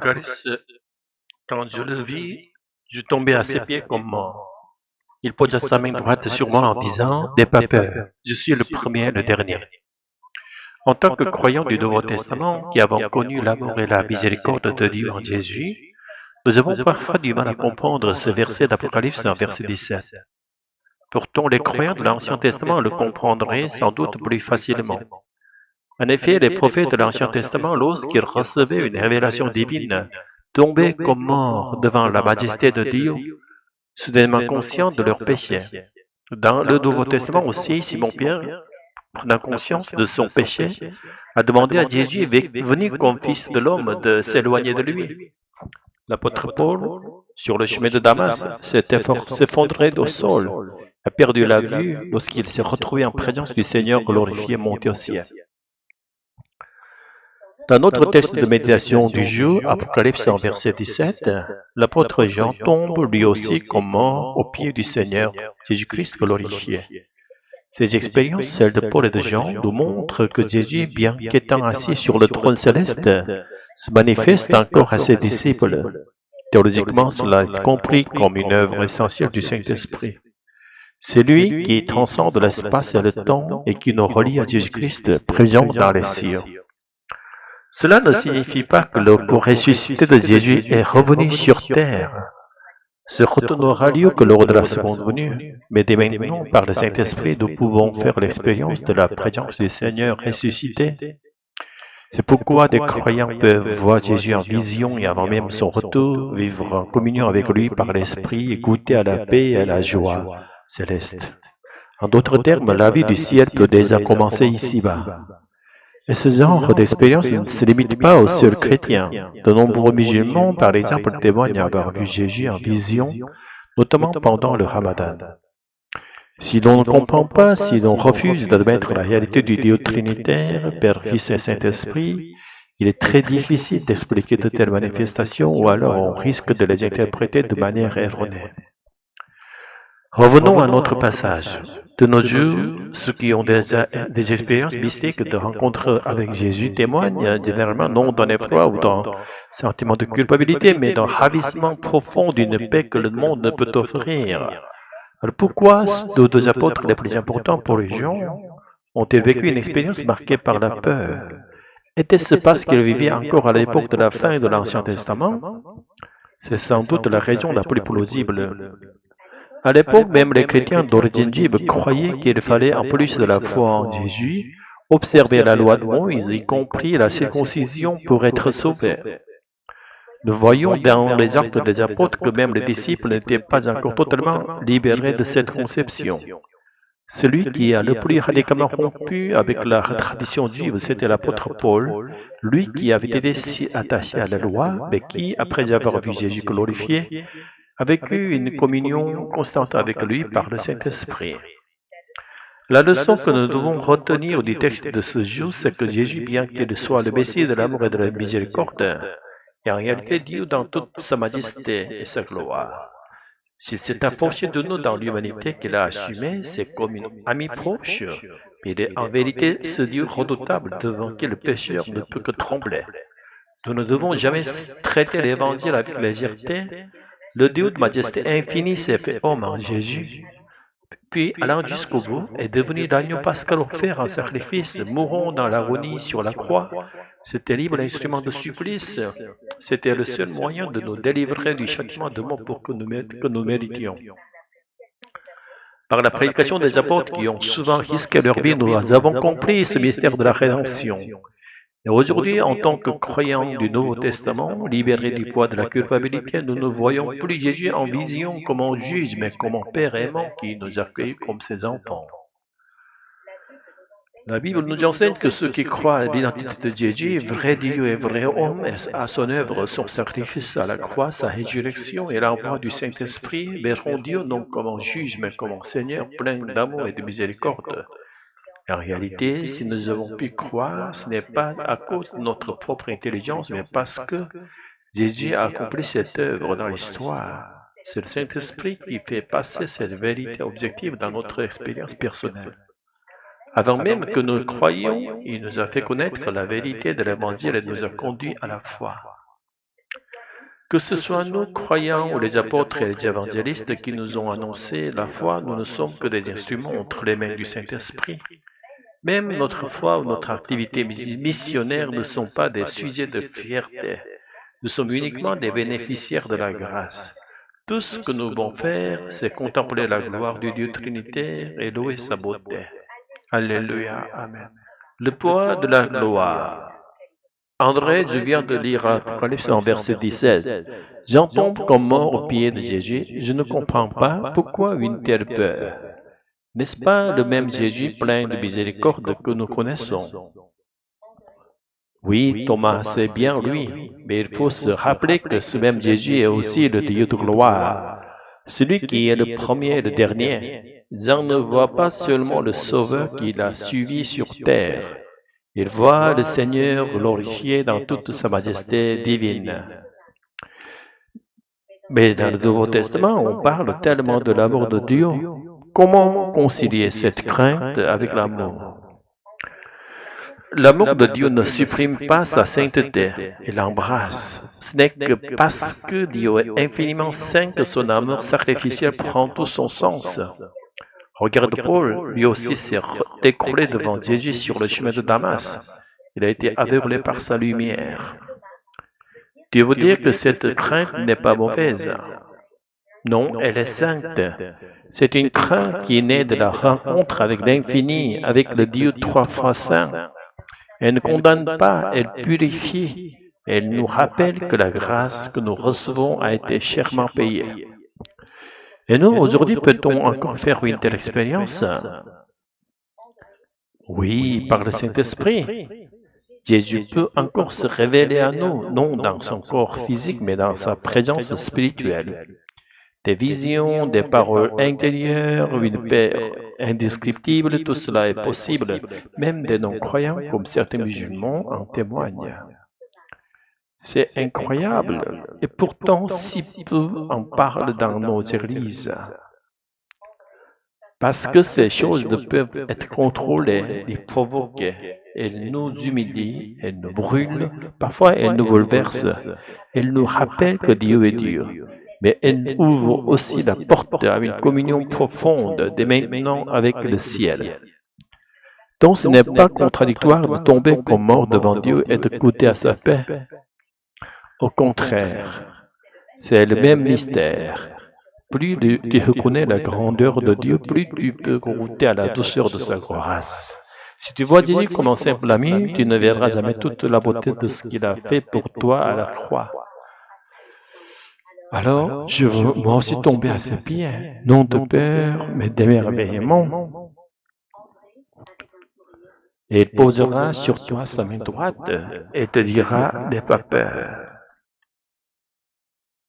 Apocalypse, quand je le vis, je tombais à ses pieds comme mort. Il posa sa main droite sur moi en disant, n'aie pas peur, je suis le premier et le dernier. En tant que croyants du Nouveau Testament, qui avons connu l'amour et la miséricorde de Dieu en Jésus, nous avons parfois du mal à comprendre ce verset d'Apocalypse en verset 17. Pourtant, les croyants de l'Ancien Testament le comprendraient sans doute plus facilement. En effet, les prophètes de l'Ancien Testament, lorsqu'ils recevaient une révélation divine, tombaient comme morts devant la majesté de Dieu, soudainement conscients de leurs péchés. Dans le Nouveau Testament aussi, Simon-Pierre, prenant conscience de son péché, a demandé à Jésus, venu comme fils de l'homme, de s'éloigner de lui. L'apôtre Paul, sur le chemin de Damas, s'est effondré au sol, a perdu la vue lorsqu'il s'est retrouvé en présence du Seigneur glorifié monté au ciel. Dans notre texte de méditation du jour, Apocalypse en verset 17, l'apôtre Jean tombe lui aussi comme mort aux pieds du Seigneur Jésus-Christ glorifié. Ces expériences, celles de Paul et de Jean, nous montrent que Jésus, bien qu'étant assis sur le trône céleste, se manifeste encore à ses disciples. Théologiquement, cela est compris comme une œuvre essentielle du Saint-Esprit. C'est lui qui transcende l'espace et le temps et qui nous relie à Jésus-Christ présent dans les cieux. Cela ne signifie pas que le corps ressuscité de Jésus est revenu sur terre. Ce retour n'aura lieu que lors de la seconde venue, mais dès maintenant, par le Saint-Esprit, nous pouvons faire l'expérience de la présence du Seigneur ressuscité. C'est pourquoi des croyants peuvent voir Jésus en vision et avant même son retour, vivre en communion avec lui par l'Esprit et goûter à la paix et à la joie céleste. En d'autres termes, la vie du ciel peut déjà commencer ici-bas. Et ce genre d'expérience ne se limite pas aux seuls chrétiens. De nombreux musulmans, par exemple, témoignent avoir vu Jésus en vision, notamment pendant le Ramadan. Si l'on ne comprend pas, si l'on refuse d'admettre la réalité du Dieu trinitaire, Père, Fils et Saint-Esprit, il est très difficile d'expliquer de telles manifestations ou alors on risque de les interpréter de manière erronée. Revenons à notre passage. De nos jours, ceux qui ont des expériences mystiques de rencontres avec Jésus témoignent généralement non d'un effroi ou d'un sentiment de culpabilité, mais d'un ravissement profond d'une paix que le monde ne peut offrir. Alors pourquoi nos deux apôtres les plus importants pour les gens ont-ils vécu une expérience marquée par la peur? Était-ce parce qu'ils vivaient encore à l'époque de la fin de l'Ancien Testament? C'est sans doute la raison la plus plausible. À l'époque, même les chrétiens d'origine juive croyaient qu'il fallait, en plus de la foi en Jésus, observer la loi de Moïse, y compris la circoncision, pour être sauvés. Nous voyons dans les actes des apôtres que même les disciples n'étaient pas encore totalement libérés de cette conception. Celui qui a le plus radicalement rompu avec la tradition juive, c'était l'apôtre Paul, lui qui avait été si attaché à la loi, mais qui, après avoir vu Jésus glorifié, a vécu une communion constante avec lui par le Saint-Esprit. La leçon que nous devons retenir du texte de ce jour, c'est que Jésus, bien qu'il soit le Messie de l'amour et de la miséricorde, est en réalité Dieu dans toute sa majesté et sa gloire. S'il s'est approché de nous dans l'humanité qu'il a assumée, c'est comme un ami proche, mais il est en vérité ce Dieu redoutable devant qui le pécheur ne peut que trembler. Nous ne devons jamais traiter l'Évangile avec légèreté. Le Dieu de majesté infinie s'est fait homme en Jésus, puis allant jusqu'au bout, est devenu l'agneau pascal offert en sacrifice, mourant dans l'agonie sur la croix. Ce terrible instrument de supplice, c'était le seul moyen de nous délivrer du châtiment de mort pour que nous méritions. Par la prédication des apôtres qui ont souvent risqué leur vie, nous avons compris ce mystère de la rédemption. Et aujourd'hui, en tant que croyants du Nouveau Testament, libérés du poids de la culpabilité, nous ne voyons plus Jésus en vision comme un juge, mais comme un Père aimant qui nous accueille comme ses enfants. La Bible nous enseigne que ceux qui croient à l'identité de Jésus, vrai Dieu et vrai homme, à son œuvre, son sacrifice à la croix, sa résurrection et l'envoi du Saint-Esprit, verront Dieu non comme un juge, mais comme un Seigneur plein d'amour et de miséricorde. En réalité, si nous avons pu croire, ce n'est pas à cause de notre propre intelligence, mais parce que Jésus a accompli cette œuvre dans l'histoire. C'est le Saint-Esprit qui fait passer cette vérité objective dans notre expérience personnelle. Avant même que nous croyions, il nous a fait connaître la vérité de l'Évangile et nous a conduits à la foi. Que ce soit nous, croyants, ou les apôtres et les évangélistes qui nous ont annoncé la foi, nous ne sommes que des instruments entre les mains du Saint-Esprit. Même notre foi ou notre activité missionnaire ne sont pas des sujets de fierté. Nous sommes uniquement des bénéficiaires de la grâce. Tout ce que nous devons faire, c'est contempler la gloire du Dieu Trinitaire et louer sa beauté. Alléluia, Amen. Le poids de la gloire. André, je viens de lire Apocalypse en verset 17. J'en tombe comme mort au pied de Jésus. Je ne comprends pas pourquoi une telle peur. N'est-ce pas le même Jésus plein de miséricorde que nous connaissons? Oui, Thomas, c'est bien lui, mais il faut se rappeler que ce même Jésus est aussi le Dieu de gloire, celui qui est le premier et le dernier. Jean ne voit pas seulement le Sauveur qu'il a suivi sur terre, il voit le Seigneur glorifié dans toute sa majesté divine. Mais dans le Nouveau Testament, on parle tellement de l'amour de Dieu. Comment concilier cette crainte avec l'amour? L'amour de Dieu ne supprime pas sa sainteté, il l'embrasse. Ce n'est que parce que Dieu est infiniment saint que son amour sacrificiel prend tout son sens. Regarde Paul, lui aussi s'est décollé devant Jésus sur le chemin de Damas. Il a été aveuglé par sa lumière. Dieu veut dire que cette crainte n'est pas mauvaise. Non, elle est sainte. C'est une crainte qui est née de la rencontre avec l'infini, avec le Dieu trois fois saint. Elle ne condamne pas, elle purifie. Elle nous rappelle que la grâce que nous recevons a été chèrement payée. Et nous, aujourd'hui, peut-on encore faire une telle expérience? Oui, par le Saint-Esprit. Jésus peut encore se révéler à nous, non dans son corps physique, mais dans sa présence spirituelle. Des visions, des paroles intérieures, une paix indescriptible, tout cela est possible. Même des non-croyants, comme certains musulmans, en témoignent. C'est incroyable, et pourtant si peu en parlent dans nos églises. Parce que ces choses ne peuvent être contrôlées et provoquées. Elles nous humilient, elles nous brûlent, parfois elles nous bouleversent. Elles nous rappellent que Dieu est Dieu. Mais elle ouvre aussi la porte à une communion profonde dès maintenant avec le ciel. Donc ce n'est pas contradictoire de tomber comme mort devant Dieu et de goûter à sa paix. Au contraire, c'est le même mystère. Plus tu reconnais la grandeur de Dieu, plus tu peux goûter à la douceur de sa grâce. Si tu vois Jésus comme un simple ami, tu ne verras jamais toute la beauté de ce qu'il a fait pour toi à la croix. Alors, je veux moi aussi tomber à ses pieds, non de peur, mais d'émerveillement. Et il posera sur toi sa main droite et te dira, n'aie pas peur.